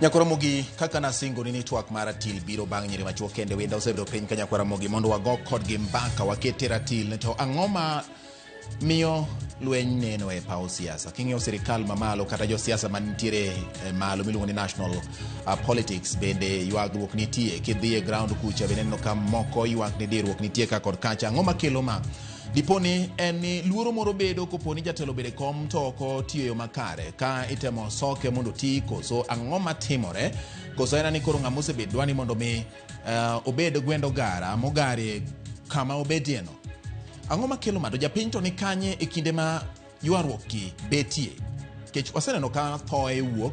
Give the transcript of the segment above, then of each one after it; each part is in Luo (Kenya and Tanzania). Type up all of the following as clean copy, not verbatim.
Ramogi kaka nasingo ni Twak mar Ratil biro bang' nyiri machuo kende wenda osebedo piny ka Ramogi mondo wago kodgi mbaka wakete Ratil to ang'o ma miyo lweny neno e paw siasa. King'iyo sirikal mamalo kata jo siasa manitiere malo miluongo ni national politics bende ywagruok nitie. Kidhi e ground kucha bende neno ka moko ywak ni dirruok nitie ka kod kacha. Ang'o makelo ma diponi en ni luoro moro bedo koponi jatelo bede kom to oko tiyo yo makare ka itemo soke mondo ti koso ang'o matimore koso en ni koro ng'ama osebed dwani mondo mi obed gwendo gara mogare kama obedieno. Ang'o makelo ma to japiny to ni kanye e kinde ma ywaruok ki betie kech waseneno ka thoe wuok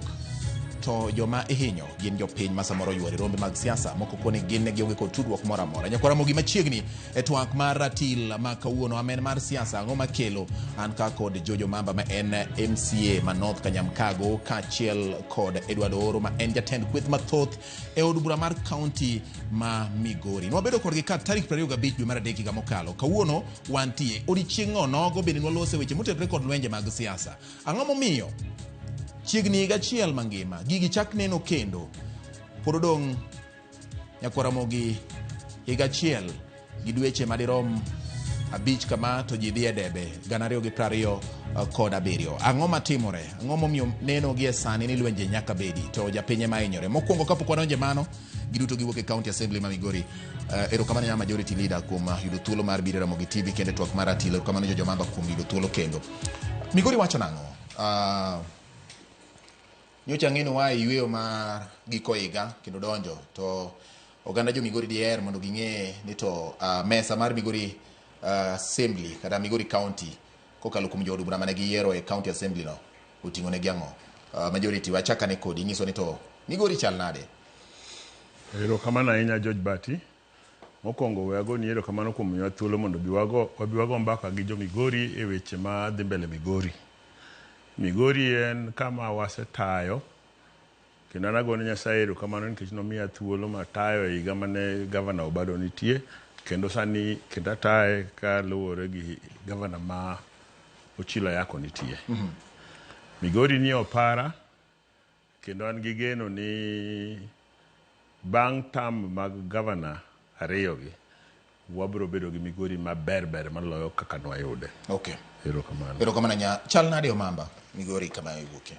to joma ihinyo gin jopiny ma samoro yware rombe mag siasa moko koni gin ne gionge kod tudruok moro amora. Ramogi machiegni e twak mar Ratil ma kawuono amen mar siasa. Ang'o makelo an ka kod George Omamba ma en MCA ma North Kanyamkago kaachiel kod Edward Ooro ma en jatend kweth mathoth e od bura mar kaunti ma Migori. Nwabedo kodgi ka tarik 25 dwe mar adek higa mokalo. Kawuono wantie odiochieng' onogo bende nwalose weche motenore kod lwenje mag siasa. Ang'o momiyo chiegni higa achiel mangima gigi chak neno kendo pod odong' Ramogi higa achiel gi dweche madirom 5 kama to ji dhi e debe 2027. Ang'o matimore? Ang'o momiyo neno gi e sani ni lwenje nyaka bedi to japinye ma hinyore? Mokwongo kapok wadonje mano giduto giwuok e county assembly ma Migori. Erokamano ya majority leader kuom yudo thuolo mar biro Ramogi TV kendo twak mar Ratil. Erokamano George Omamba kuom yudo thuolo kendo. Migori wacho nang'o? Nyocha ng'eno wa yweyo mar giko higa kendo donjo to oganda jo Migori diher mondo ging'e ni to mesa mar Migori assembly kata Migori county kokalo kuom jood bura mane giyiero e county assembly no oting'o ne giang'o. Majority wachaka ne kodi nyiso ni to Migori chal nade? Erokamano ahinya George Bati. Mokwongo we agoni erokamano kuom miyowa thuolo mondo wabiwago mbaka gi jo Migori e weche ma dhi mbele Migori. Migori en kama wasetayo kendo an agone Nyasaye erokamano nikech nomiya thuolo matayo e higa mane gavana Obado nitie kendo sani kendo ataye kaluwore gi gavana ma Ochilo Ayako nitie. Migori ni opara kendo an gi geno ni bang' tam mag gavana ariyogi wabiro bedo gi Migori maber maloyo kaka nwayude. Okay. Erokamano nya chal nade Omamba Migori kama iwuoke?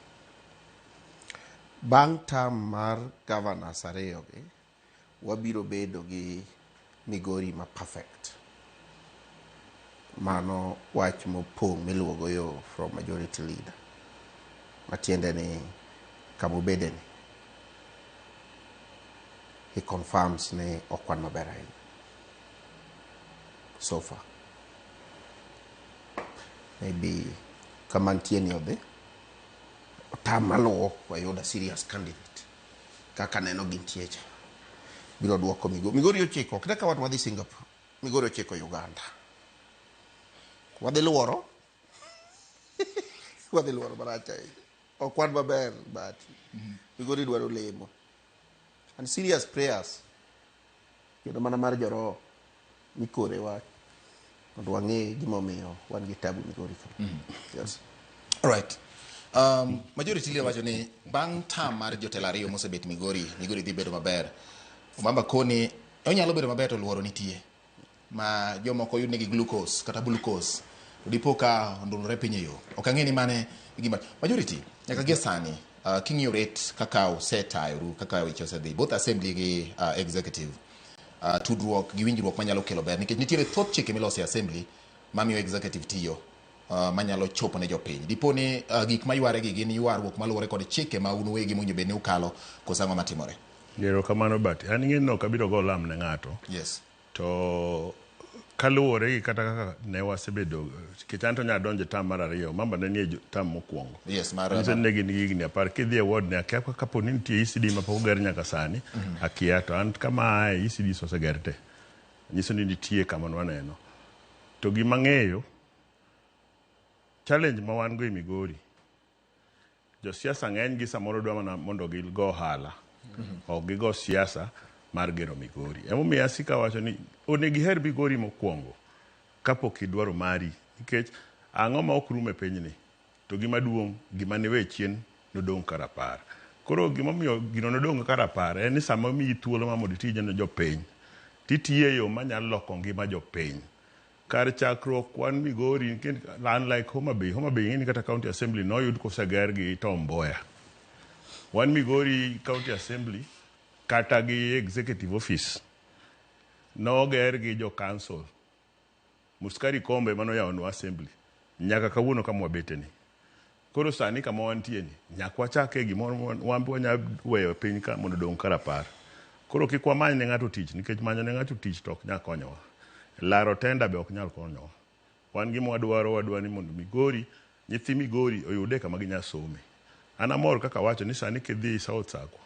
Bang' tam mar governors ariyogi wabiro bedo gi Migori ma perfect. Mano wach mopong' miluogo yo from majority leader. Matiende ni kamubede ni he confirms ni okwan maber ahinya so far. Maybe kamantie ni odhi tam maluwo wayuda serious candidate kaka neno gintie cha biro duoko Migori ochiko kata ka wadhi Singapore. Migori ochiko Uganda wadhi luoro baracha okwan maber but Migori dwaro lemo and serious prayers kendo mana mar joro nikore wach mondo wang'e gimomiyo wan gi tabu Migori. Yes. All right. Majority leader wacho ni bang' tam mar jotelo ariyo mosebet Migori dhi bedo maber. Omamba koni onyalo bedo maber to luoro nitie ma jomoko yud negi glucose kata glucose dipo ka ondulore piny e yo. Ok ang'e ni mane gima majority nyaka gi sani king'iyo rate kaka osetayoru kaka weche osedhi both assembly gi executive tudruok gi winjruok manyalo kelo ber nikech nitiere thoth chike miloso e assembly mamiyo executive tiyo manyalo chopo ne jopiny. Diponi gik mayware gi gin ywaruok maluwore kod chike ma un wegi mowinjo bed ni ukalo koso ang'o matimore? Erokamano Bati. An ng'eno kabiro go lam ne ng'ato. Yes. To kaluwore gi kata kaka ne wasebedo nikech an to nya donje tam mar ariyo Omamba ne nie tam mokwongo. Yes, ne gin higni 10 kidhi e ward ne akia kapo ni nitie ECD ma pok oger nyaka sani akia to an kama ECD oseger te nyiso ni nitie kama waneno. To gima ng'eyo challenge ma wan go e Migori jo siasa ng'eny gi samoro dwa mana mondo gigo ohala ok gigo siasa mar gero Migori. Emomiyo asika wacho ni onego iher Migori mokwongo kapok idwaro mari nikech ang'o ma ok rum e pinyni to gima duong' gima ne we chien nodong' karapar Koro gimomiyo gino nodong' ka rapar en ni sama miyi thuolo ma mondo itije ne jopiny titiye yo manyalo loko ngima jopiny. Kar chakruok wan Migori, unlike Homa Bay ng'eni kata county assembly noyud koseger gi Tom Mboya. Wan Migori county assembly kata gi executive office noger gi jo council. Muskari Kombe manoyawonwa assembly nyaka kawuono kama wabete ni. Koro sani kama wantie ni nyaka wachake gimoro wambi wanya weyo piny ka mondo dong' ka rapar. Koro kik wamany ne ng'ato tich nikech manyo ne ng'ato tich to ok nyal konyowa. Laro tenda be ok nyal konyowa. Wan gima wadwaro ni mondo Migori, nyithi Migori oyude kama ginya some. An amor kaka wacho ni sani kidhi South Sakwa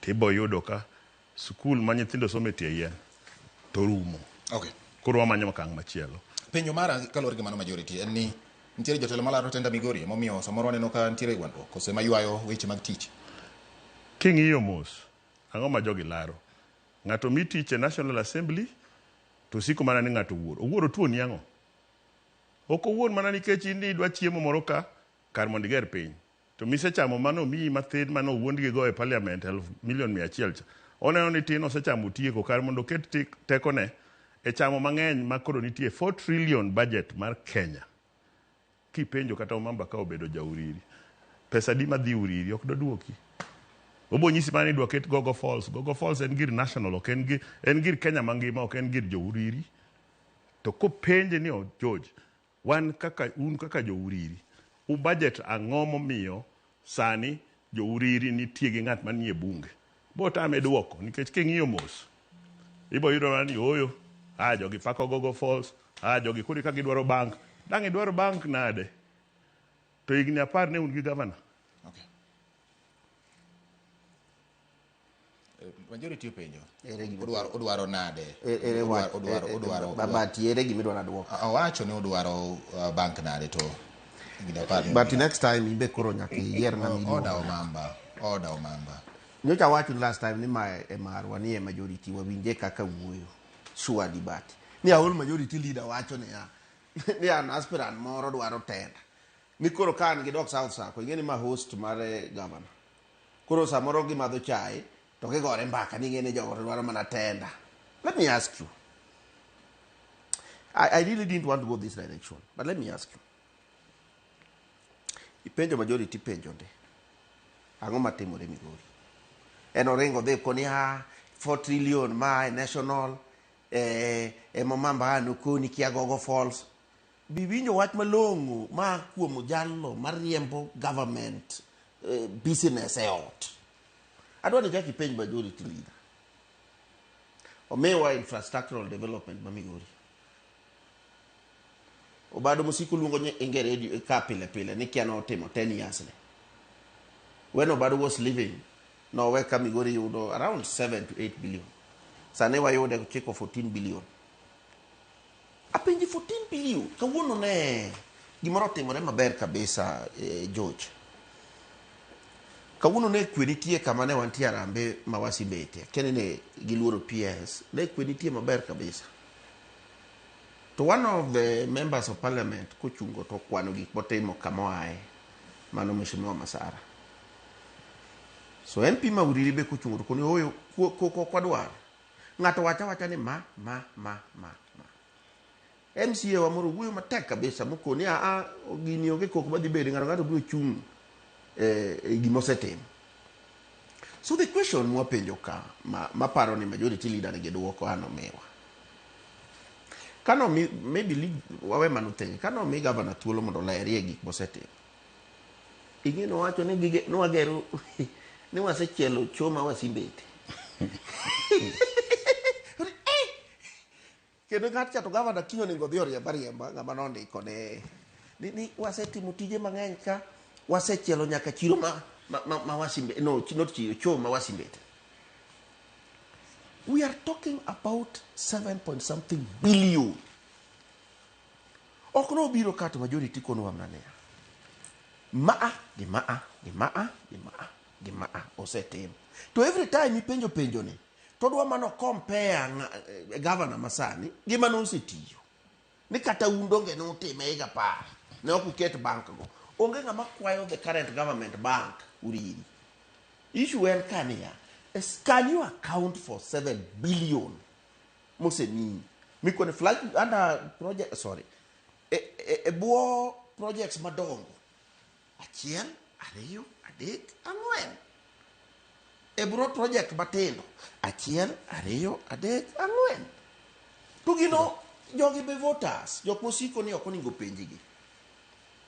tibo yudo ka skul ma nyithindo some tie yien to rumo. Okay. Koro wamanyo makang' machielo. Penjo mara kalore gi mano majority en ni nitiere jotelo malaro tenda Migori momiyo samoro aneno ka nitiere gwandruok kose maywayo weche mag tich. King'iyo mos ang'o ma jogi laro. Ng'ato mi tich e National Assembly to siko mana ni ng'ato owuoro tuo ni ang'o. Ok owuon mana nikech in idwa chiemo moro ka kar mondo iger piny. To mise chamo mano miyi mathin mano wuondgi go e parliament 1,100,000 cha. Oneno ni tin osechamo tieko kar mondo ket tekone e chamo mang'eny ma koro nitie 4 trillion budget mar Kenya. Kipenjo kata Omamba ka obedo jauriri. Pesa di madhi uriri ok doduoki. Obo nyisi mani dwa ket Gogo Falls. Gogo Falls en gir national, ok en gir Kenya mangima, ok en gir jouriri. To kopenje ni George, un kaka jouriri, budget ang'o momiyo sani jouriri nitie gi ng'at manie bunge. Bo tame duoko nikech king'iyo mos. Ibo yudo ni oyo, jogi pako Gogo Falls, jogi kuri ka gidwaro bank. Dang' idwaro bank nade? To higni 10 ne un gi governor. Okay. Majority penjo. Odwaro nade? Odwaro. Babati ere gimi dwaro duoko. Awacho ni odwaro bank nade to higni 10. But next time imbe koro nyaka yier ng'ami Oda Omamba. Nyocha wacho last time ni marwa ni majority wawinje kaka wuoyo. Sure debate. Ni awol majority leader wacho ni an aspirant moro dwaro tenda. Ni koro kan gi dok South Sako, ingeni ma host mare governor. Koro samoro gi madho chai, to ke gore mbaka ni ngene jogo dwaro mana tenda. Let me ask you. I really didn't want to go this direction, but let me ask you. Ipenjo majority penjo nde. Ang'o matimore Migori? En orengo dhe koni 4 trillion ma national Omamba nokoni kia Gogo Falls. Biwinjo wach malong'o ma kuom jallo mariembo government business e ot. Adwa ni jaki penj majority leader. Omewa infrastructural development ma Migori. Obado musiku luongo ingere ka pile ni kia no timo 10 years ne. When Obado was living, no weka Migori yudo around 7 to 8 billion. Sane wa yudo kuchiko 14 billion. Apenji 14 billion. Kawuono ne gimoro timore maber kabisa George. Kawuono ne kwenitie kama ne wantie Arambe mawasi bete. Kene ne giluoro PS. Ne kwenitie maber kabisa. To one of the members of parliament kuchungo to kwano gik motimo kama ae. Mano Mheshimiwa Masara. So MP Mauriri be kuchungo to koni oyo kwadwaro. Ng'ato wacha ni ma. MCA wa moro wuoyo matek kabisa mokoni gini onge koko madhi bedo ng'ato biro chung gimosetim. So the question mwapenjo ka maparo ni majority leader nige duoko mewa. Kano maybe wawe manutenge kano mi governor thuolo mondo lerie gik mosetim. Ingino wacho ni gige no wagero ni wasechielo choma wasimbete. Kendo ng'at to governor kinyo nego dhi oriemba ng'ama nondiko ne ni wasetimo tije mang'eny ka wasechielo nyaka chiro ma wasimbe no not chiro choma wasimbete. We are talking about 7.something billion. Okno biro kato majority kono wamnanea. Maa osetim. To every time ipenjo ni to dwa mano compare governor masani gi mano osetiyo. Ni kata undonge no time higa par. Ne okuket bank go. onge ng'ama kwayo the current government bank uriri. Issue en kania. Can you account for 7 billion? Museni. Mikone flag under project, sorry. Buo projects madongo. Achiel, ariyo, adek, ang'wen. Ebro project matindo. Achiel, ariyo, adek, ang'wen. Tugino, jogi be voters. Jok mosiko ni okoningo penjigi.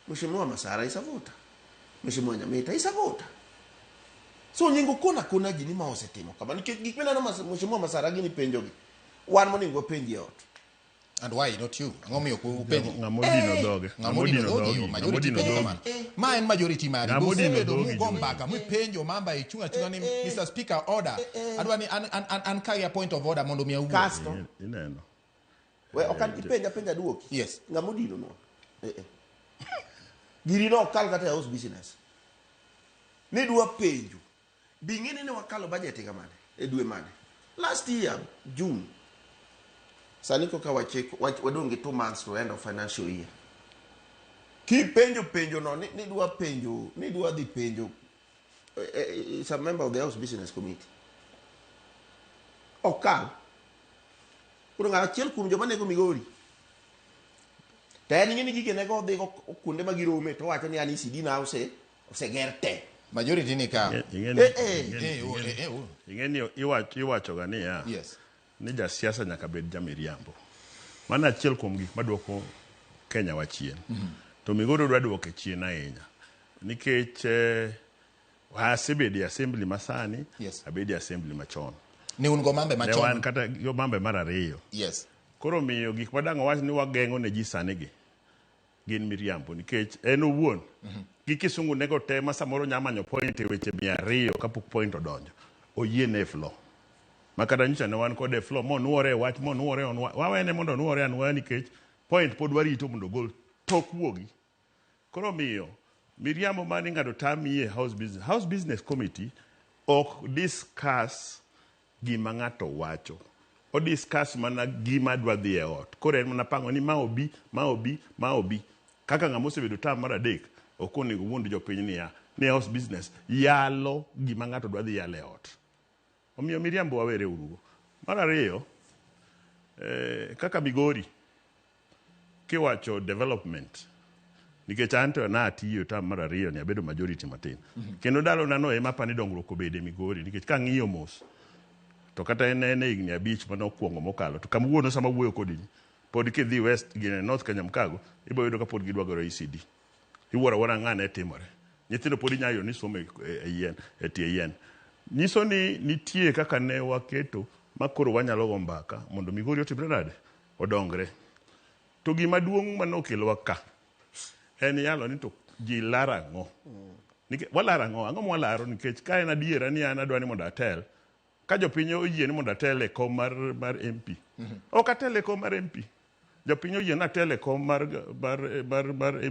Mheshimiwa Masara is a voter. Mheshimiwa Nyamita is a voter. So nyingo kuna jini ma osetimo. Kama gik meneno Mheshimiwa Masara gini penjogi. Wan moningo penji ot. And why not you? Ngomiyo ku penji. Ngamodino doge. Majority penjo. Ma en majority mari. Ngamodino doge. Gombaka mu penjo mamba ichunga ni Mr. Speaker order. Adwani an carry a point of order mondo mi awu. Casto. Ineno. We okan penja duoki. Yes. Ngamodino no. Giri no kal kata house business. Ne dua penjo. Bingine ne wakalo budget kamane. E dwe mane. Last year June. Saniko ka wadonge 2 months to end of financial year. Ki penjo no ni dua penjo, ni dua di penjo. It's a member of the house business committee. Okal. Kuno ngara chiel kum joma nego Migori. Tani ngini gige nego de kunde magirome to wacho ni ani sidi na ose gerte. Majority ni ka. Ingeni iwacho gani ya. Yes. Ni ja siasa nyaka bed jamiriambo. Mana achiel kuom gik maduoko Kenya wachien. To Migori dwa duoke chien ahinya. Nikech asebedi assembly masani, yes. Abedi assembly machon. Ni ungo mambe machon. Ne wan kata yo mambe mar ariyo. Yes. Koro miyo gik madango wach ni wagengo ne ji sani gi. Gin miriambo nikech en owuon. Gi kisungu nego te ma samoro nyamanyo point e weche 200 kapok point odonjo. Oyiene flow. Makata nyicha ne wan kode flow mo nuore wach mo nuore on wawene mondo nuore anwa nikech point pod warito mondo gol tok wuogi. Koro miyo miriambo mani ngado tamie house business committee ok discuss gima ngato wacho. O discuss mana gima dwa dhi e ot. Koro en mana pango ni maobi kaka ng'amo sebedo tam mar adek okoni wuond jopiny ni house business yalo gima ngato dwa dhi yale ot. Omiyo miriambo wawere urugo. Mar ariyo kaka Migori kiwacho development nikech anto na atiyo tam mar ariyo ni abedo majority matin. Kendo dalo nano ema pani dongruok obede Migori nikech ka ng'iyo mos to kata en igni abich mano kuongo mokalo to kamwuono sama wuoyo kodi pod kidhi west gine north Kenya mkago ibo yudo ka pod gidwa goro ECD. Iwora ng'ane timore. Nyithindo pod inyayo ni somo e tie yien. Nyiso ni nitie kaka ne waketo makoro wanyalo go mbaka mondo Migori otimre nade odongre. To gima duong' manokelo ka en yalo ni to ji larango. Walarango ang'o mwalaro nikech ka en adiera ni an adwani mondo atel ka jopiny oyie ni mondo atel e kom mar MP. Ok atel e kom mar MP. Jopiny oyie na atel e kom mar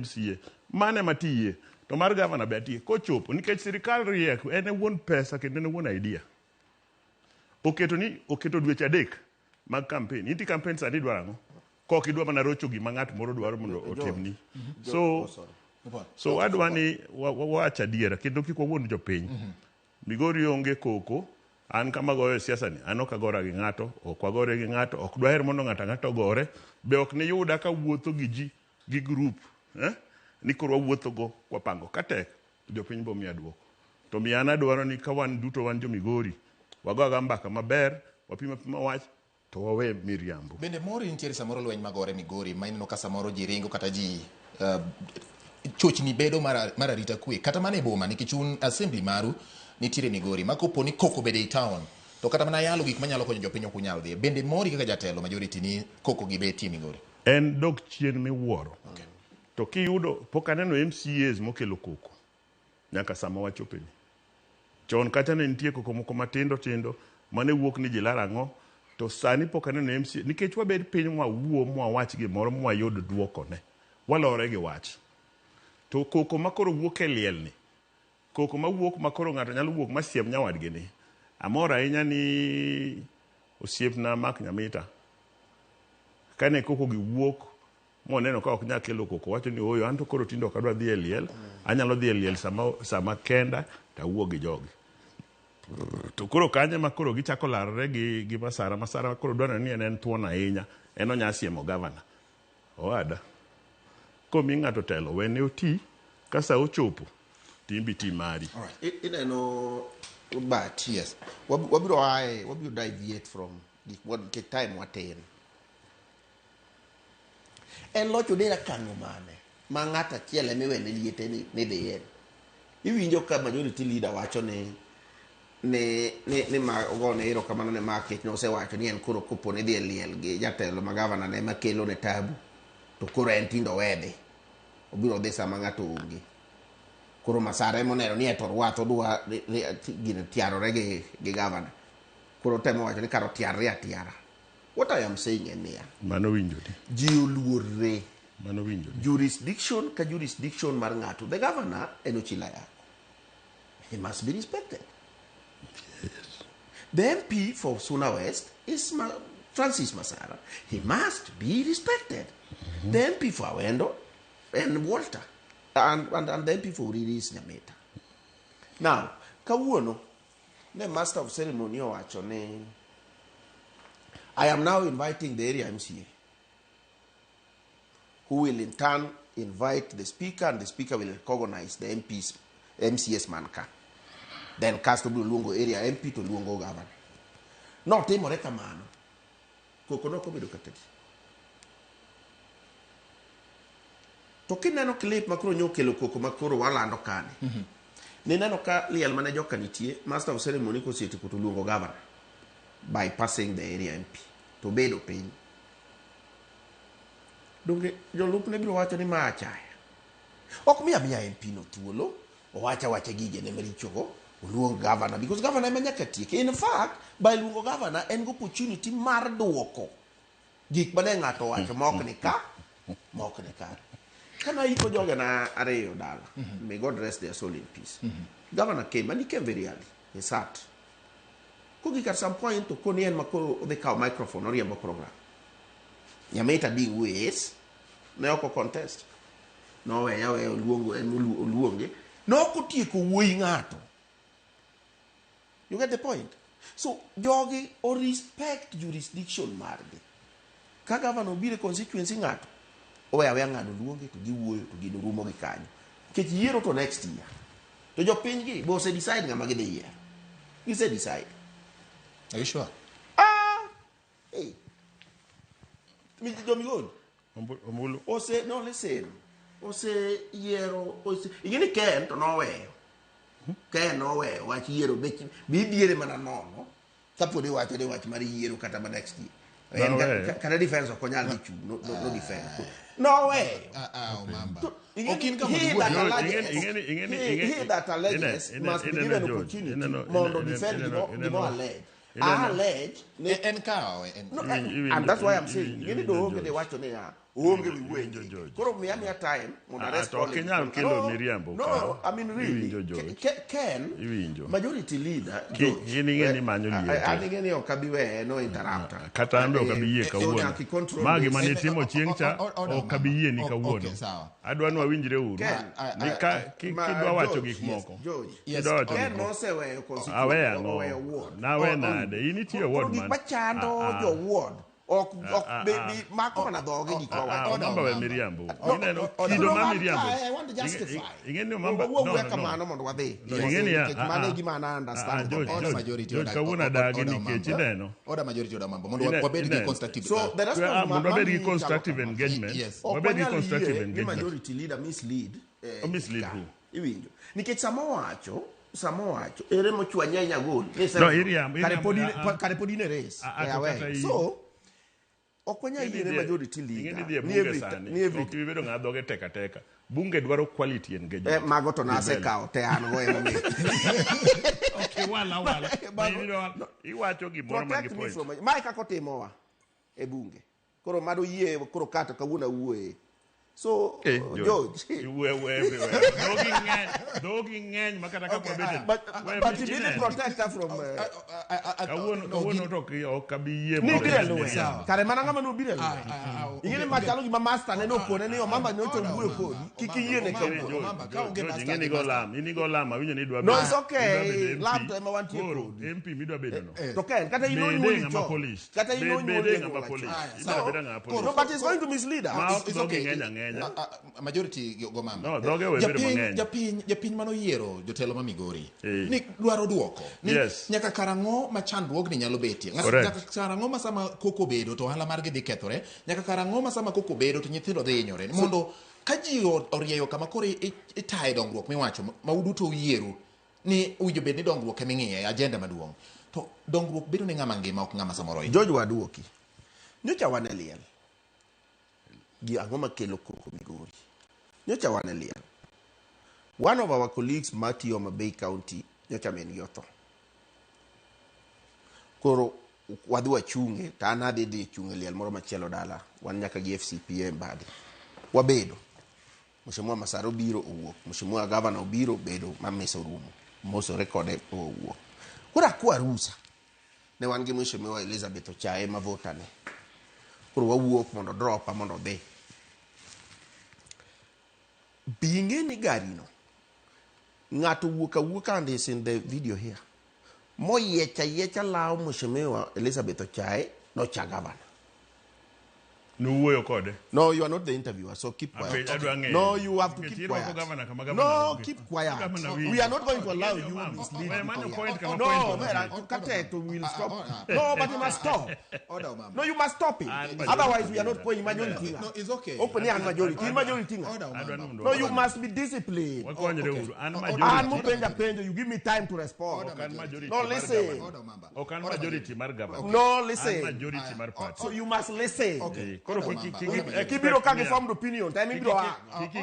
MCA. Mane matiye to mar governor be atie kochopo nikech sirikal riek en wuon pesa kendo en wuon idea. Oketo dweche 3 mag campaign. Inti campaign sani dwarango. Kok idwa mana rocho gima ng'at moro dwaro mondo otimni. So adwani wacha diera kendo kik wawuond jopiny. Migori onge koko. An kama goyo siasa ni, an ok agora gi ng'ato, ok wagore gi ng'ato, ok dwaher mondo ng'ato gore, be ok ni yuda ka wuotho gi ji, gi group, ni koro wuotho go wapango. Katek, jopiny bo miya duoko. To miya an adwaro ni ka wan duto wan jo Migori, wagoga mbaka maber, wapima wach, to wawe miriambo. Bende mori nitiere samoro lweny magore Migori, ma ineno ka samoro ji ringo kata ji chochni bedo mar arita kwe. Kata mane boma nikech un assembly maru, nitiere Migori makopo ni koko bede i town to kata mana yalo gik manyalo konyo jopiny ok unyal dhi bende mori kaka jatelo majority ni koko gibeti Migori en dok chien miwuoro. To kiyudo pok aneno MCAs mokelo koko nyaka sama wachopeni chon kata ne nitie koko moko matindo mane wuok ni ji larango to sani pok aneno MCA nikech wabed piny mwawuo mwawach gimoro mwayud duoko ne walore gi wach to koko makoro wuok e lielni koko mawuok makoro ng'ato nyalo wuok masiem nyawadgi ni amora ahinya ni osiepna Mak Nyamita kane koko gi wuok moneno ka ok nyal kelo koko, wacho ni oyo anto koro tindo ok adwa dhi e liel, anyalo dhi e liel sama kenda tawuo gi jogi. To koro kanye ma koro gichako larre gi masara koro dwaro ni en thuon ahinya, en onya siemo gavana. Owada, komi ng'ato telo wene oti, kasa ochopo timbi ti mari. All right. Ineno but yes, wabiro deviate from the time watin. En locho dera kango mane ma ng'ata chiele miwene liete ni dhiyen. Iwinjo ka majority leader wacho ni ma ogone ero kamano ne market no osewacho ni en koro kopo ne dhi e liel gi jatelo ma gavana ne makelo ne tabu, to koro en tindo wede obiro dhi sama ng'ato onge. Koro masara emoneno ni eto rwath odwa gine tiarore gi gavana. Koro temo wacho ni karo tiarre atiara. What I am saying en niya, mano winjo di ji oluorre mano winjo di jurisdiction ka jurisdiction mar ng'ato. The governor en ochila yako, he must be respected. yes. The MP for Suna West is Francis Masara. He must be respected. The MP for Awendo and Walter. And the MP for Uriri is Nyameta. Now, Kawuono, the master of ceremony owacho ni, I am now inviting the area MCA, who will in turn invite the speaker, and the speaker will recognize the MCS manka. Then cast to Luongo area MP to Luongo governor. No timore kamano. Kokonoko bedo katedi. To kineno clip makoro nyokelo koko makoro walando kani. Nineno ka liel mane joka nitie, master of ceremony kosieti to Luongo governor, bypassing the area MP to bedo piny. Donge jolup ne biro wacho ni ma achaya. Ok miya MP no thuolo, owacha gige ne marichogo, Luongo governor, because governor ema nyaka tieke. In fact, by Luongo governor en go opportunity mar duoko gik mane ng'ato wacho mok ni ka. Kana iko joga na ariyo dala. May God rest their soul in peace. Governor came, and he came very early. He sat. Kugi at some point to koni en makoro the cow microphone or yambo program. Nyameta being ways, ne oko contest. No way, yawe Luongo en Luonge. No kutieko wuoyi ng'ato. You get the point? So, jogi or respect jurisdiction margi. Ka governor obire constituency ng'ato, oweya ng'ado Luonge to giwuoyo to gino rumo gi kanyo. Kech yiero to next year. To jopiny gi bo se decide ng'ama gidhi yiero. You say decide. Are you sure? Hey. Migori. Ombulu. No, listen. Yiero, ingini Ken to no weyo. Ken no weyo, wach yiero bibiere mana nono. Kapodi wacho mari yiero kata ma next year. Kana defense okonyal gi chu, no defense. No way. Omamba. He that alleges must be given opportunity to defend the more alleged. Allege and that's why I'm saying you need to onge the watch on there. Onge we wait. Koro me time on the rest of No, I mean really. Ken majority leader. Ani okabiwe no interrupt. Kata ambe okabiye kawuono. Magi mane timo chiengcha okabiye ni kawuono. Adwa ni wawinjre uru. Nika kidwa wacho gik moko. Ken no se weyo constitution. Nawe nade. Initiye word man. Machando your word. Ok baby mako na dhoge gik wawacho. Omamba we Miriambo. Ineno kido ma Miriambo. I want to justify. Ingeni Omamba. No. Kamano mondo wadhi. Ingeni ya. Mane gima na understand. Majority kawuna dagi nikech ineno. Order majority oda mambo. Mondo wabed gi constructive. So the rest of wabed gi constructive engagement. Yes. Wabed gi constructive engagement. Majority leader mislead. Mislead who? Iwinjo. Nikech samo wacho ere mochwanya nyagol. No, Iriam. Kare podine race. So okwanya yire majority leader. Ni every bedo ng'adoge teka. Bunge dwaro quality engagement. Mago to nase kao te an go emo. Okay, wala. Iwacho gimoro man gi point. Mai kako timowa e bunge. Koro mado yie koro kata kawuna wuoe. So, George. You were everywhere. Dogging and Makataka. But he didn't protect her from. I won't talk or Kabi. Karemananga no be there. You my challenge, my master, and no phone, and your mama no to kicking you in the no, it's okay. Lap to my MP, Midabed. Okay, Kata you know you police. Kata you know police. No, but it's going to mislead us. It's okay. Majority Gomamba. No, doge we Japin mano yiero jotelo ma Migori. Ni dwaro duoko. Yes. Nyaka karango ma chandruok ni nyalo betie. Nyaka karango ma sama koko bedo to ohala margi dhi kethore. Nyaka karango ma sama koko bedo to nyithindo dhi hinyore. Mondo ka ji orieyo kama koro itae dongruok miwacho ma uduto yiero ni ujo bed ni dongruok eming'iye agenda maduong'. To dongruok bedo ni ng'ama ngima ok ng'ama samoro. George waduoki. Nyocha waneliel. Gi angoma kelo koko Migori. Nyocha waneliel. One of our colleagues, Matthew Oma Bay County, nyocha men yoto. Koro wadua chunge, ta anadhi di chunge liel moro machielo dala, wan nyaka gi FCPM badi. Wabedo. Mheshimiwa Masaro biro owuok, Mheshimiwa Gavana obiro bedo mamesa rumo. Moso rekode owuok. Kora kwa rusa. Ne wan gi Mheshimiwa Elizabeth Ochae ma votane. Koro wawuok mondo dropa mondo dhi. Binge ni gari no. Ng'ato wuoka and is in the video here. Mo yecha lao Mheshimiwa Elizabeth Ochae no cha Gavana. No, code. No, you are not the interviewer, so keep quiet. No, you have to keep quiet. No, keep quiet. We are not going to allow you to mislead people. No, we'll stop. No, but you must stop. No, you must stop it. Otherwise, we are not going majority. No, it's okay. Open your majority. No, you must be disciplined. You give me time to respond. No, listen. No, listen. So you must listen. Okay. Kibiro kage formed opinion. Time biro Kiki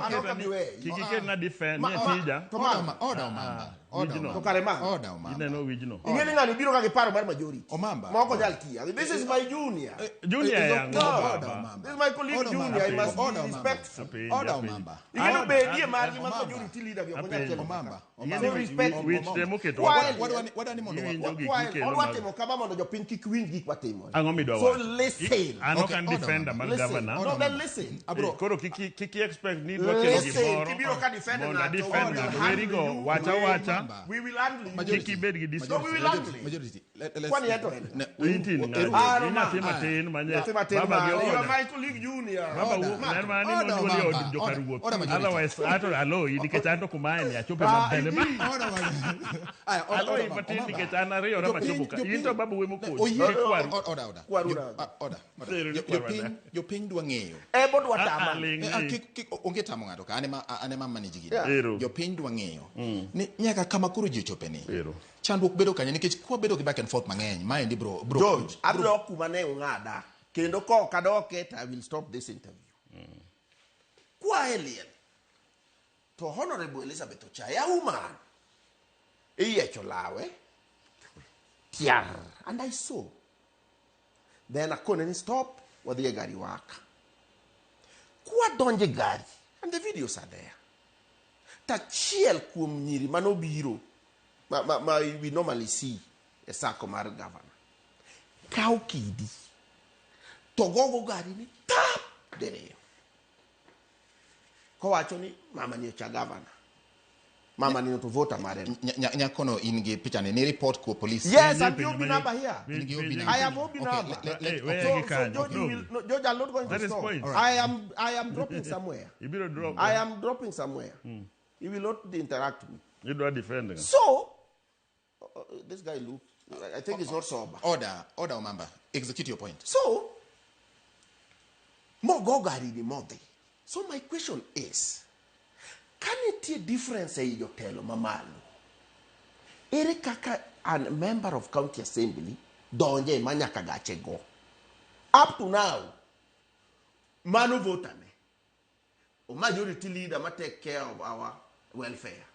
na defend Order biro kage paro mar majority. Omamba. Moko jaltia. This is my junior. This is my colleague junior. I must be respectful. Order Omamba. Ingeno be die mar majority leader bi okonya Omamba. So respect. What animal? What kama mondo jopiny kik winj gik watimo. So listen. I can defend the governor. No, then listen. Koro kiki expect need listen. Kibiro ka defend na very go. Wacha. We will handle you. Kiki bedi this. No, we will handle you. Majority. Kwani yeto. You are my colleague junior. Otherwise, I know you get to kumani ya chupe mabele. Alo ifatini ketana rio na machubuka. Into babu we muko. Order. Yo ping dwa ng'eyo. Ebo dwa tama. Onge tamo ng'ato ka anema manage gidi. Yo ping dwa ng'eyo. Ni nyaka kama kuro ji chopeni. Chandruok bedo kanya nikech kwa bedo gi back and forth mang'eny. Ma endi bro. George, abro kuma ne ng'ada. Kendo ko kadoket, I will stop this interview. Kwa alien. To Honorable Elizabeth Ochae, a woman. Eyecho lawe. Tiar. And I saw. Then I couldn't stop. Wadhiye gari waka. Kwa donje gari. And the videos are there. Tachiel kuom nyiri manobiro. We normally see a Sakomar governor. Kao kidi. Togogo gari ni tap dere. Kowacho ni mama ni cha governor. Mama ni to vote mare. Nyakono ingi picha ni report ko police. Yes, I'm your number here. I have open number. George, I'm not going to stop. I am dropping somewhere. I am dropping somewhere. He will not interact with me. You do defending. So this guy look. I think he's not sober. Order, Omamba. Execute your point. So more go gari ni more. So my question is, can it be a difference in your telo mamalu? Ere kaka a member of county assembly donje manyaka gache go. Up to now, manu votane. O majority leader ma take care of our welfare.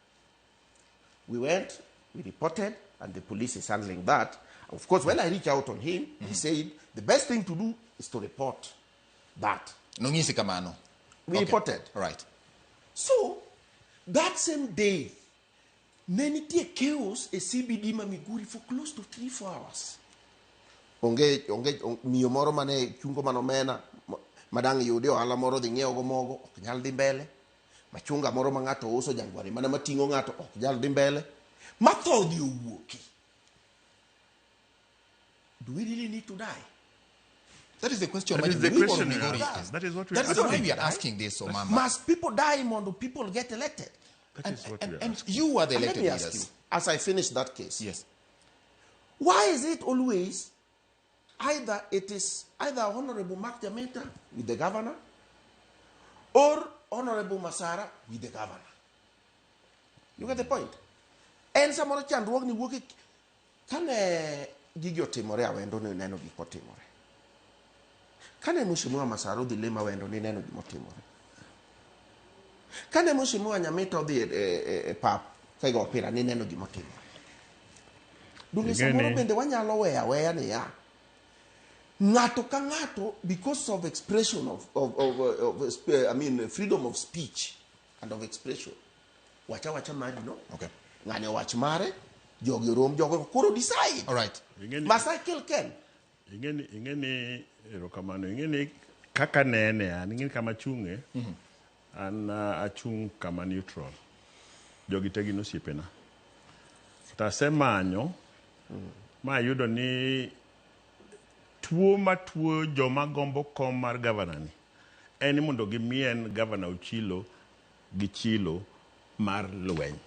We went, we reported, and the police is handling that. Of course, when I reach out on him, he said the best thing to do is to report that. Nongisi kamano. We reported. Right. So, that same day, Neniti chaos a CBD ma Migori for close to 3-4 hours. Mio moro mane chungo manomena, madang yude ohala moro dhi ng'iewo go mogo, ok nyal dhi mbele. Machunga moro ma ng'ato uso jangwari, mana mating'o ng'ato, ok nyal dhi mbele. Matho dhi owuoki. Do we really need to die? That is the question. That is the question we ask. That is what we are That's why asking. we are asking this, Omamba. Must people die mondo people get elected? That is what we are And asking. you are the And let elected me ask you, leaders. as I finish that case, Yes. why is it always either Honorable Mark Jamenta with the governor or Honorable Masara with the governor? You get the point? And samoro chandruok ni wuok kane gigi otimore awendo ni neno gik otimore. Kane Mheshimiwa Masara odhi lima wendo ni neno gik otimore. Kane Mheshimiwa Nyamita odhi e pap ka igo opira ni neno gik otimore. Dunge samoro bende wanyalo weya ni ya. Ng'ato ka ng'ato, because of expression freedom of speech and of expression. Wacha mari no. Okay. Ng'ane wach mare, jogi rom jogo koro decide. All right. Masai kill Ken. Ingeni erokamano, ingeni kaka nene an, ingeni kama chunge, an achung kama neutral. Jogi tegi nosiepena. Tasemanyo, ma yudo ni tuo joma gombo kom mar governor ni. Eni mondo gimien governor Ochilo gi chilo mar lweny.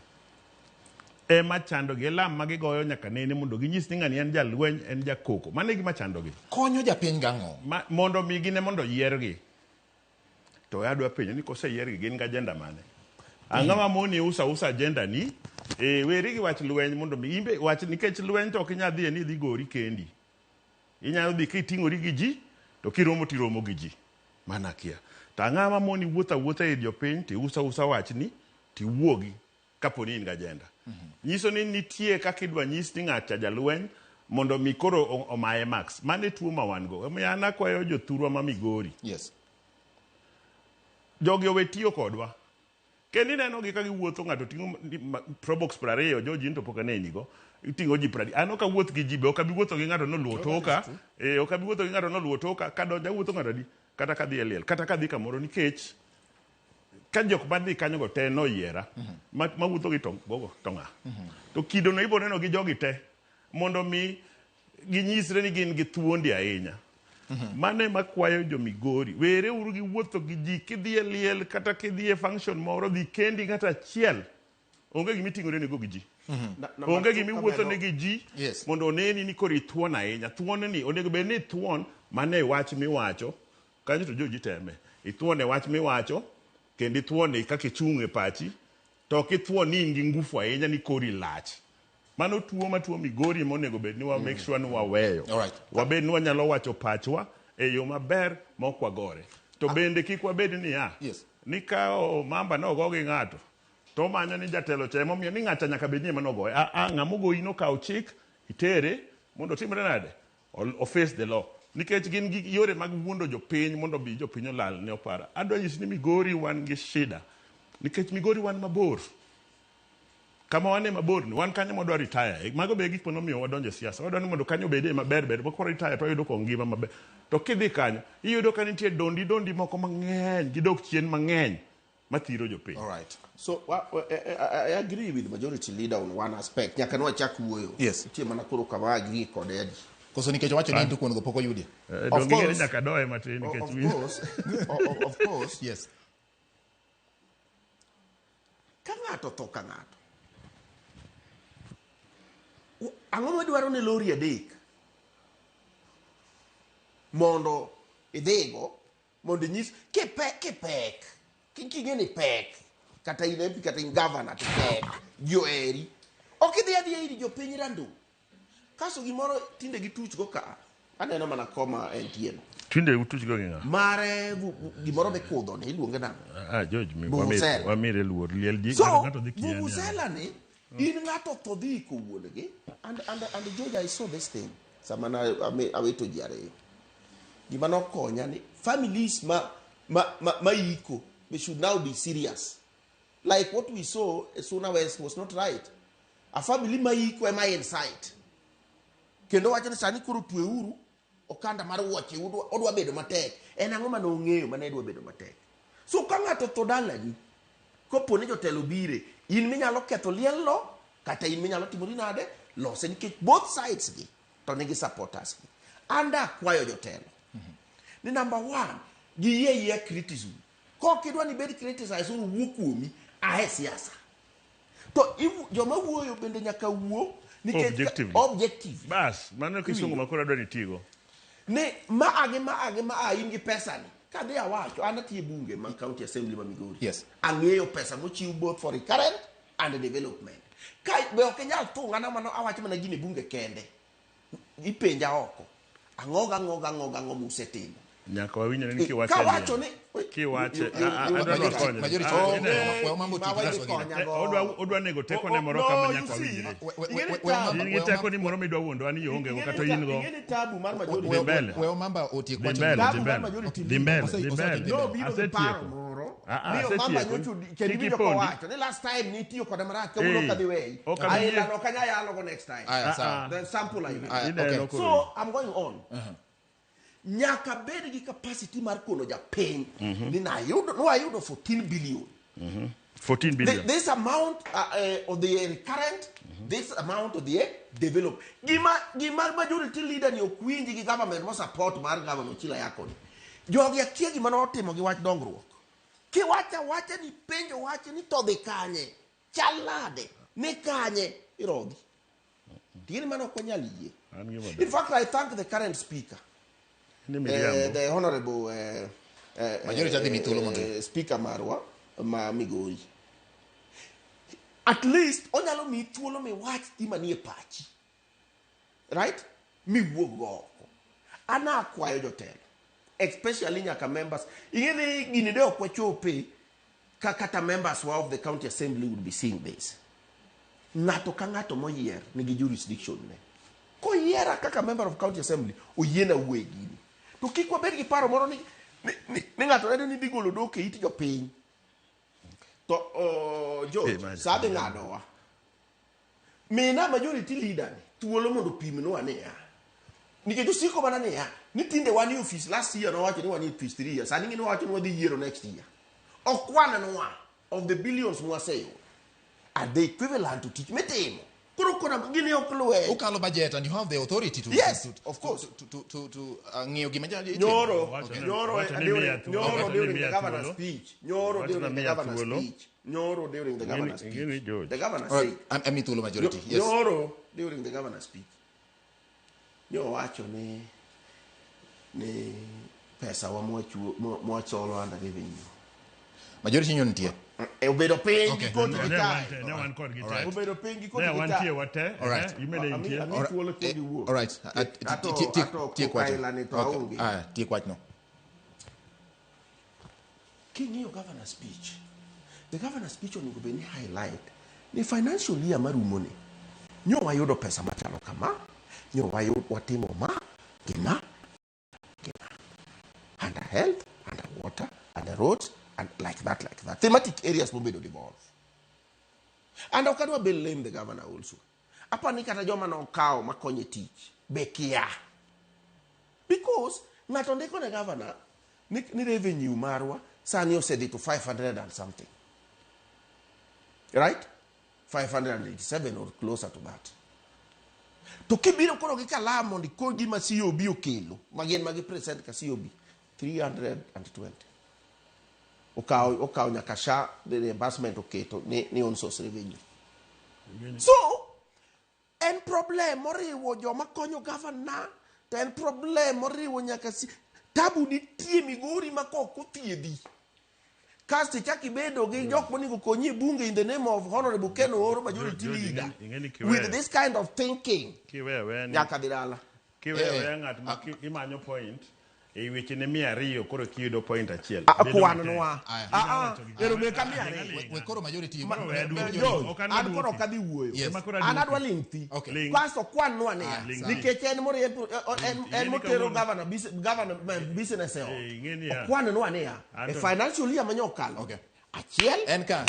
Ema chando gi lam magigoyo nyaka nene mondo ginyis ni ng'ani en jalweny, en jakoko. Mane gima chando gi. Konyo japiny gang'o. Mondo migine mondo yiergi. To adwa penjo ni kose yiergi gin ga agenda mane. Ang'ama moni usa agenda ni, weri gi wach lweny mondo mi imbe wach nikech lweny to kinya dhi ni dhi gori kendi. Inyalo dhi kiting'ori gi ji to kiromo tiromo gi ji. Mana kia. To ang'ama moni wuotha e jopiny ti usa wach ni ti wuogi kaponi in ga agenda. Nyiso ni nitie kaka idwa nyis ni ng'acha jalweny mondo mi koro omaye max. Mane tuo ma wan go. An akwayo jothurwa ma Migori. Yes. Jogi owe tiyo kodwa. Kendi neno gi ka giwuotho ng'ato ting'o Probox 20, George to pok anenigo. Iting'o ji 20. An ok awuoth gi ji be ok abi wuotho gi ng'ato noluwo toka. Ok abi wuotho gi ng'ato noluwo toka. Kadonja wuotho ng'ato di kata kadhi e liel. Kata kadhi kamoro nikech ka jok madhi kanyo go te noyiera. Ma wuotho gi tonga. To kido no ibo neno gi jogi te. Mondo mi ginyisre ni gin gi thuondi ahinya. Mane makwayo jo Migori. Were uru gi wuotho gi ji kidhi e liel kata kidhi e function moro dhi kendi ng'ata achiel. Onge gimi ting'ore nego gi ji. Onge gimi wuotho ne gi ji. Mondo oneni ni kori thuon ahinya. Thuon ni onego bed ni thuon mane wach miwacho. Kanyo to joji teme. Ithuon e wach miwacho. Kendi thuon e kaka ichung' e pachi. To kithuon ni in gi ngufu ahinya ni kori lach. Mano tuo ma tuo Migori monego bed ni wa make sure ni waweyo. Wabed ni wanyalo wacho pachwa e yo maber mokwagore. To bende kik wabed ni ni ka Omamba no ogo gi ng'ato. To manyo ni jatelo cha momiyo ni ng'acha nyaka bed ni ema nogoye. Ng'amo goyi no kawo chik itere mondo timre nade o face the law. Nikech gin gi yore mag wuondo jopiny mondo bi jopiny olal ne opara. Adwa nyisi ni Migori wan gi shida. Nikech Migori wan mabor. Kama wane mabor ni wan kanyo modwa retire. Mago be gik monomiyo wadonje siasa. Wadwa ni mondo kanyo bede maber boko retire to yudo ko ngima maber. To kidhi kanyo iyudo ka nitie dondi moko mang'eny gidok chien mang'eny mathiro jopiny. All right. So I agree with the majority leader on one aspect. Nyaka nwa chak wuoyo. Yes. Nitie mana koro kama agree kod Edi. Koso nikech wacho ni ndu kuno poko yudi. Of course. Nyaka doe matin nikech of course. Yes. Ka ng'ato tho ka ng'ato. Ang'o madwaro ne lori adek mondo idhigo mondo inyis kipek king'e ni pek kata in MP kata in governor to pek joeri ok idhi adhiya iri jopiny rando kaso gimoro tinde gituch go ka aneno mana koma entieno tinde utuch go ng'a mare gimoro be kudho ne iluonge nang'o George wamire luor liel ji ng'ato dhi kieni Vuvuzela ni in ng'ato tho dhi kowuonegi and George, I saw this thing samana awito ji ariyo gima nokonya ni families ma Maiko, we should now be serious. Like what we saw Suna West was not right. A family Maiko am I inside. Kendo wacha sani kuru Edward Ooro okanda mar wuoche odwa bedo matek. En ang'o mane ong'eyo mane dwa bedo matek. So ka ng'ato to dalani kopo ni jotelo bire in minyalo ketho liel lo kata in minyalo timo nade lose nikech both sides gi to nigi supporters gi. Anda kwayo jotelo. Ni number 1 gi ye criticism. Ko kidwa ni bed criticize uru wuo kuomi ahe siasa. To joma wuoyo bende nyaka wuo nikech objective. Bas, mano kisungu makora dwa nitigo. Ne ma in gi pesa ni. Kadhi awacho an atiye bunge man county assembly ma Migori. Yes. Ang'eyo pesa mochiw both for recurrent and development. Kai be ok nyal tunga na mano awacho mana gine bunge kende. Ipenja oko. Ang'o musetimo. Nyaka wawinyore ni kiwache. Kawacho ni kiwache. Majority Omamba odwa nego teko ne moro kama nyaka wawinyore. Ni teko ni moro midwa wuondo ani onge go kata in go. Ingene tabu mar majority. We Omamba otie kwache. Dimbele. No biro de paro moro. Mio Omamba nyochu kendi ko wacho. Ni last time ni tiyo kod maraka uno kadhiwe. Ayela no kanya yalo go next time. Then sample like so I'm going on. Nyaka bed gi capacity mar kono ja pay ni na ayudo 14 billion. 14 billion. This amount of the recurrent, this amount of the develop. Gima majority leader ni okwinji gi government mo support mar government chila yako. Jogi akia gima no timo gi wach dongruok. Ki wacha ni penjo wacha ni to de kanye. Chalade ni kanye irodi. Tini mano kwa nyali. In fact, I thank the current speaker. The honorable Speaker Marwa Migori. At least onyalo mi thuolo mi wach gima nie pachi. Right? Mi wuog go. Ana akwayo jotelo. Especially nyaka members. Ingene gini de okwachope kata members of the county assembly would be seeing this. Ng'ato ka ng'ato moyier nigi jurisdiction ne. Ko yiera kaka member of county assembly oyiena wuoye gini. To kik wabed gi paro moro ni ng'ato neno ni digolo doke iti jo piny. To George, sabe ng'adowa. Mina majority leader ni thuolo mondo pimnwa niya. Nikech osiko mana niya, ni tinde wani office last year no wacho ni wani office 3 years. Sani ng'ino wacho ni wadhi yiero next year. Okwananwa of the billions mwaseyo are the equivalent to tich mitimo. Ukalo budget and you have the authority to of course to ng'eyo gima Nyoro during the governor's speech. Nyoro during the governor's speech. The governor said. I'm Tulo majority. Yes. Nyoro during the governor's speech. Nyoro wacho ni pesa wa mwacholo under revenue. Majority nyon tie. Obedo paying go to the ne wan kod gi time. Obedo paying go to the time. Ne wan tie wate. All right. All right. Tie kwach. Tie kwach no. King your governor's speech. The governor's speech on go be highlight. The financial year marumo ni. Nyo wayudo pesa machalo kama. Nyo wayudo watimo ma. Gima. Under health, under water, under roads. And like that. Thematic areas will be devolve. And okadwa blame the governor also. Apa ni kata joma na okao makonye teach. Bekia. Because natondeko na governor ni revenue marwa sani osedi to 500 and something. Right? 587 or closer to that. To kibiro kono gikalamo ndi kogi ma COB okelo. Magi present ka COB 320. Okao nyakasha the reimbursement oketo ni on source revenue. So en problem moriwo joma konyo governor, en problem moriwo nyakasi tabu ni tie Migori makoko thiedhi. Kasti chaki bedo gi jok moningo konyi bunge in the name of Honorable Ken Ooro majority leader with this kind of thinking. Nyaka dirala. Kiwe ngat imanyo point. e weche ne 200 koro kiyudo point achiel kwan nwa ero me kamia we koro majority an koro kadhi wuoyo an adwa ling thi pasto kwan nwa ne nikech en motero governor business kwan nwa ne e financial year manyokalo achiel en ka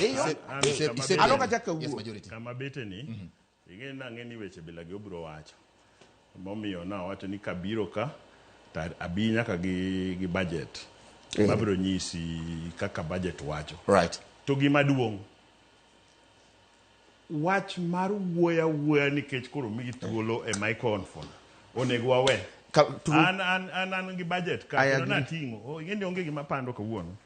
aloka chaka wuo kama bete ni ing'e na ng'e ni weche bila gi obro wacho momiyo na wacho ni kabiro ka abi nyaka gi budget mabiro nyisi kaka budget wacho right to gima duong' wach mar wuoya nikech koro migi thuolo e microphone onego wawe an gi budget ka na tingo ing'e ni onge gima pando kawuono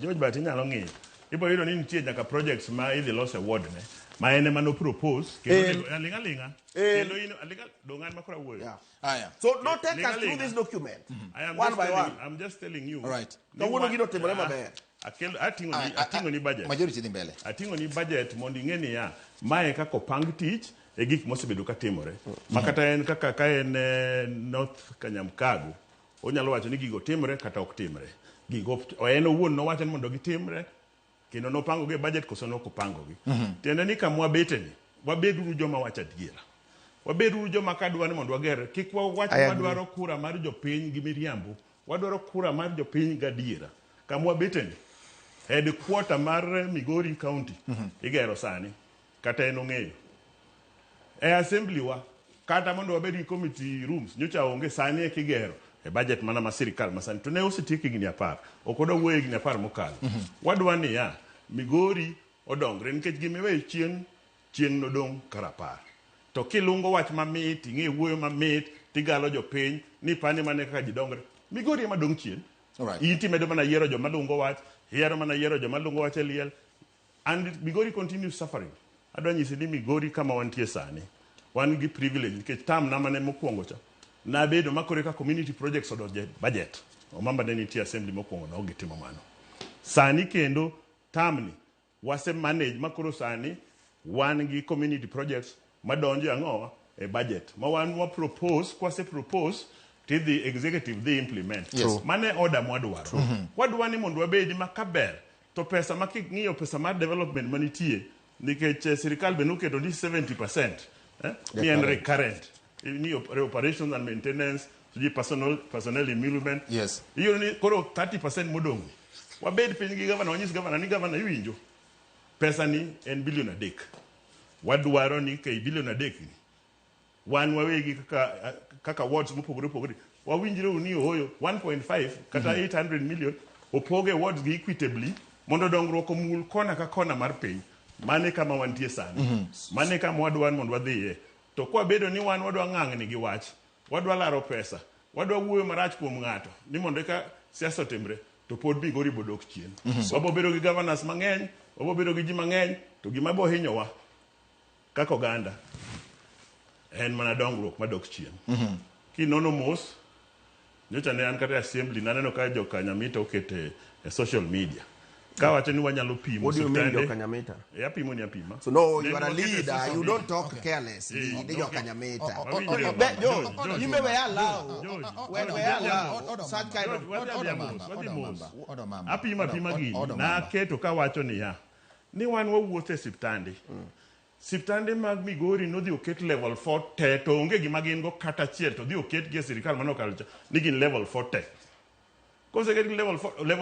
George Bati nyalo ng'eyo ibo yudo ni nitie nyaka projects ma idhi los award ne ma ene mano propose kendo alinga kendo ino alinga dongan makora wuoyo so no take us through this document one by one. I'm just telling you right kawuono gino timore maber atingo ni budget majority dhi mbele atingo ni budget mondo ing'e ni ya mae kako pang tich e gik mosebedo ka timore makata en kaka ka en North Kanyamkago onyalo wacho ni gigo timre kata ok timre gigo en owuon no wacho ni mondo gitimre kendo nopango ge budget koso nokopango gi tiende ni kamwa beteni wabeduru joma wacho adiera wabeduru joma kadwa ni mondo wager kik wawach wadwaro kura mar jopiny gi miriambo wadwaro kura mar jopiny gadiera kamwa beteni headquarter mar Migori County igero sani kata en ong'eyo e assembly wa kata mondo wabed gi committee rooms nyocha onge sani e kigero e budget mana ma sirikal masani to ne osetieki gini 10 okodo wuoye gini 10 mokalo wadwa ni ya Migori odongre nikech gimiwe chieng nodong karapar to kilungo wach mamit ing'e wuoyo mamit tigalo jopiny ni pani mane kaka jidongre Migori ema dong chien iti medo mana yiero joma lungo wach yiero mana yiero joma lungo wach eliel and Migori continues suffering adwa nyisi ni Migori kama wantie sani wan gi privilege nikech tam na mane mokwongo cha na bedo makore ka community projects odonje budget Omamba ne nitie assembly mokwongo na ogitimo mano sani kendo tamni wase manage makoro sani wan gi community projects madonje ang'owa e budget ma wan wa propose kwase propose to the executive they implement mane order mwadwaro wadwani mondo wabedi makaber to pesa making'iyo pesa mar development manitie nikech sirikal benuketo ni 70% ni en recurrent ni operations and maintenance to personnel emolument hiyo ni koro 30% modong wabed piny gi governor wanyis governor ni governor iwinjo pesa ni en billion adek wadwaro ni ke billion adek ni wan wawegi kaka wards mopogore wawinjire uni hoyo 1.5 kata 800 million opoge wards gi equitably mondo dongruok omul kona ka kona mar piny mane kama wantie sani mane kama wadwan mondo wadhiye to kwa bedo ni wan wadwa ng'ang'ni gi wach wadwa laro pesa wadwa wuoyo marach kuom ng'ato ni mondo ka siasa timre to pod Migori bodok chien wabo bedo gi governors mang'eny wabo bedo gi ji mang'eny to gima bo hinyowa kaka oganda en mana dongruok madok chien kinono mos nyocha ne an kata assembly naneno ka jo Kanyamita okete e social media kawacho ni wanyalo pimo what do you mean jo Kanyamita yapimo ni apima so no you are a leader you don't talk carelessly jo Kanyamita you may allow such kind of apima gi na keto kawacho ni ya ni wan wawuothe siptande mag Migori no dhi oket level 4 te to onge gima gin go kata chiel to dhi oket gi sirikal manokalo ni gin level 4 te kose get level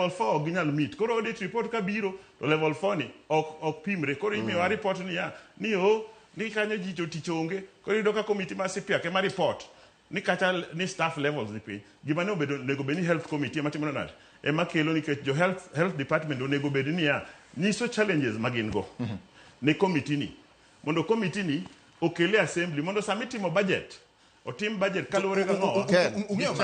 4 ginyal meet koro audit report ka biro to level 4 ni ok pimre koro imiyo report ni ya ni kanyo ji to tich onge koro ido ka committee ma sipia ke ma report ni kata ni staff levels ni piny gima ne obedo nego beni health committee ma timo nade ema kelo ni jo health department onego bed ni ya nyiso challenges magin go ne committee ni mondo committee ni okele assembly mondo samitimo budget otim budget kalore ga ngo ungeo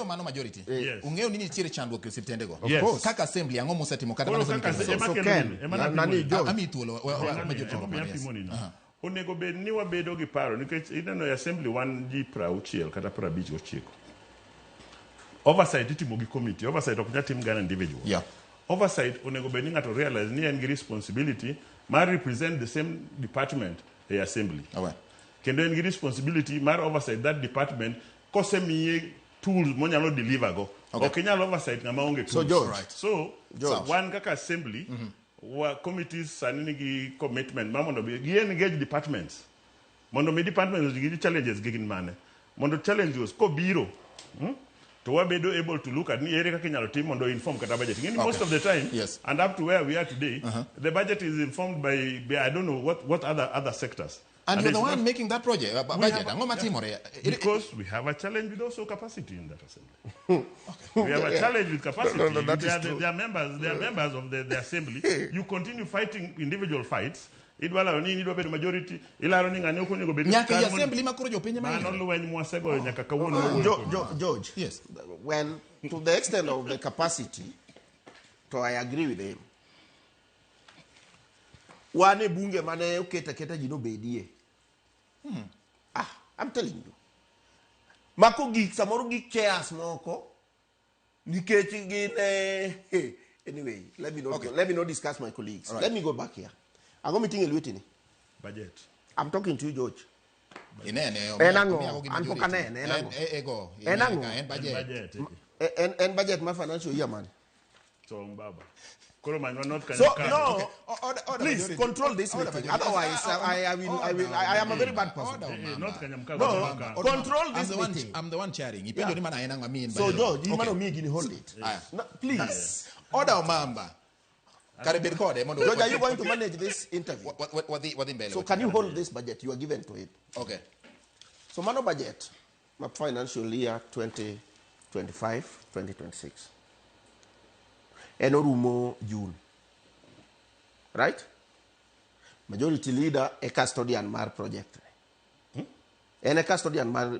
mano majority ungeo nini tiere chandruok e siptende go kaka assembly ango mosetimo kata nani ami thuolo majority onego bed ni wabedo gi paro nikech ineno assembly wan ji 60 kata 59 oversight itimo gi committee oversight ok nyatim gana individual oversight onego bed ni ngato realize ni en gi responsibility mar represent the same department e assembly kendo en gi responsibility mar oversight that department kosemiye tools monyalo deliver go. Okay, nyalo oversight ngama onge tools. So George, right. So one kaka assembly committees sanini commitment mamondo be engage departments. Mondo me departments gi challenges gigin mane. Mondo challenges ko biro. To wabedo able to look at ni ere kaka nyalo tim mondo inform kata budget. Most of the time, yes, and up to where we are today, the budget is informed by I don't know what other sectors. And you're the one making that project, budget. Because we have a challenge with also capacity in that assembly. We have a challenge with capacity. They are members of the assembly. You continue fighting individual fights. Idwala oni ni dobe majority ila roni ngani okonyo go bedu nyaka assembly makoro jopinye mano lweny mwasego nyaka kawuono. George, yes, when to the extent of the capacity, so I agree with him. Wane bunge mane uketa jino bedie. I'm telling you. Mako gik samoro gik chaos moko nikech gin anyway, let me not discuss my colleagues. Right. Let me go back here. I'm going to meeting Elwitini. Budget. I'm talking to you, George. And budget my financial year, man. So, Baba. So, no, please control this meeting. Otherwise, I am a very bad person. No, control this meeting. I'm the one chairing. So, George, you want to hold it. Please. Order Omamba. George, are you going to manage this interview? So can you hold this budget? You are given to it. Okay. So Mano budget, my financial year 2025, 2026. Enorumo June. Right? Majority leader, a custodian mar project. And a custodian mar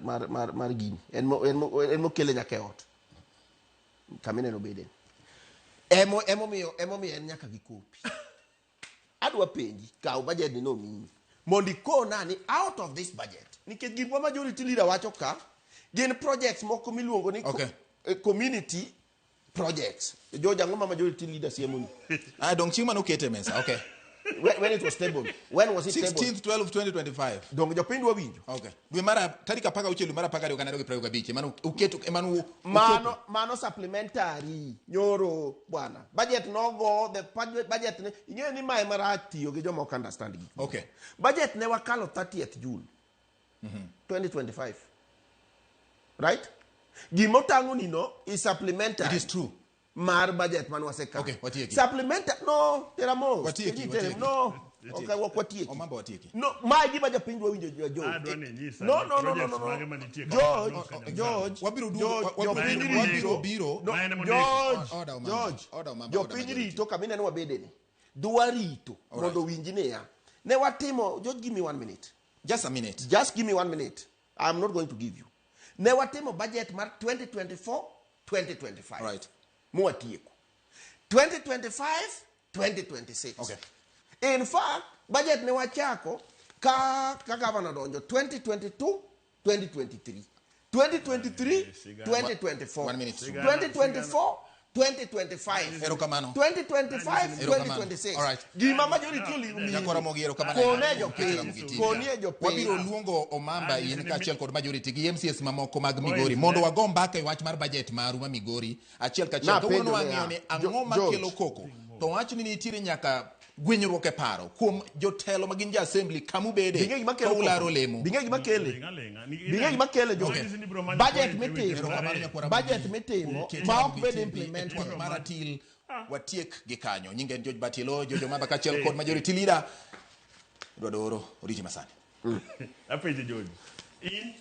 gini. And mo kele nyakeot. Kamine no beden. Emo mi en nyaka gi kopi. Adwa penji ka budget ni no mi. Mondi ko nani out of this budget. Nikech gimwa majority leader wacho ka gin projects moko miluongo ni community projects. George Omamba majority leader siemo ni. Don't chima no kete mesa. Okay. When it was stable. When was it 16th, stable? 12th, 2025. Dongo jopindwa winjo. Okay. Dwe mara tarika paka uchelu mara paka yokanero gi 25. Mano uketo emanu mano supplementary nyoro bwana. Budget no go the budget ne inyo ni mai mara tiyo gi jomo understand. Okay. Budget ne wakalo 30th June. 2025. Right? Gimotangu nino is supplementary. It is true. Mar budget man waseka. Okay, watieki. Supplementary no, there are more. Watieki. No. Okay, watieki. Omamba watieki. No, my give a pindu winjo George. No. George. Your pindu to come in and wabedeni. Duarito. Mondo winjinea. Ne watimo, just give me 1 minute. Just a minute. Just give me 1 minute. I'm not going to give you. Ne watimo budget mar 2024, 2025. Right. Muatieko. 2025, 2026. Okay. In fact, budget ne wachako ka governor donjo 2022, 2023. 2023, 2024. 1 minute. 2024, 2025. Erokamano. 2025, 2026. All right. Gima majority li Ramogi erokamano. Konejo pe. Wabiro luongo Omamba in kaachiel kod majority gi MCS mamoko mag Migori mondo wago mbaka e wach mar budget maru ma Migori achiel kaachiel kawuono wang'eyo ni ang'o makelo koko to wach ni nitiere nyaka gwenyruok e paro kuom jotelo magin ja assembly kamu bede to ularo lemo binge gima kele jo budget mitimo ma ok bed implement maratil watiek gi kanyo nyinge George Batilo George Omamba kaachiel kod majority leader Edward Ooro oriti masani Apeje George in